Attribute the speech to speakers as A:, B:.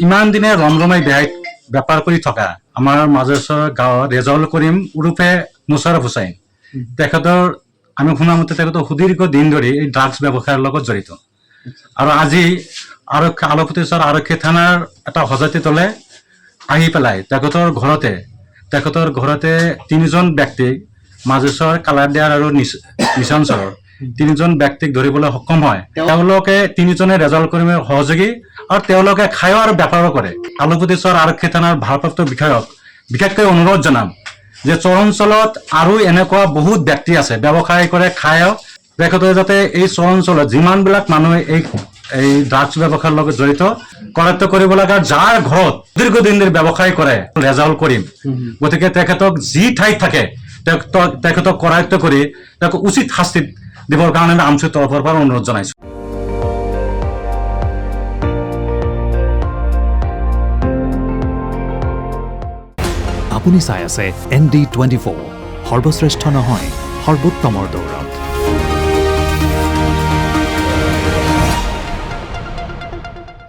A: ইমান দিনে ৰমৰমাই বেপাৰ কৰি থকা আমাৰ মাজেশ্বৰ গাঁৱৰ ৰেজাউল কৰিম ওৰফে মুছাৰফ হুছাইন তেখেতৰ আমি শুনা মতে তেখেতৰ সুদীৰ্ঘ দিন ধৰি এই ড্ৰাগছ ব্যৱসায়ৰ লগত জড়িত আৰু আজি আলপুতেশ্বৰ আৰক্ষী থানাৰ এটা সজাতি তলে আহি পেলাই তেখেতৰ ঘৰতে তিনিজন ব্যক্তিক মাজেশ্বৰ কালাৰদিয়াৰ আৰু নিচাঞ্চলৰ তিনিজন ব্যক্তিক ধৰিবলৈ সক্ষম হয় তেওঁলোকে তিনিজনে ৰেজাউল কৰিমৰ সহযোগী আৰু তেওঁলোকে খায় আৰু বেপাৰো কৰে আলপুতেশ্বৰ আৰক্ষী থানাৰ ভাৰপ্ৰাপ্ত বিষয়ক বিশেষকৈ অনুৰোধ জনাম যে চৰাঞ্চলত আৰু এনেকুৱা বহুত ব্যক্তি আছে ব্যৱসায় কৰে খায় তেখেতে যাতে এই চৰাঞ্চলত যিমানবিলাক মানুহে এই ড্ৰাগছ ব্যৱসায়ৰ লগত জড়িত কৰায়ত্ব কৰিব লাগে যাৰ ঘৰত দীৰ্ঘদিন ধৰি ব্যৱসায় কৰে ৰেজাউল কৰিম গতিকে তেখেতক যি ঠাইত থাকে তেখেতক কৰায়ত্ব কৰি তেওঁক উচিত শাস্তি দিবৰ কাৰণে আমি আমচুৰ তৰফৰ পৰা অনুৰোধ জনাইছো
B: আপুনি চাই আছে ND24 সৰ্বশ্ৰেষ্ঠ নহয় সৰ্বোত্তমৰ দৌৰ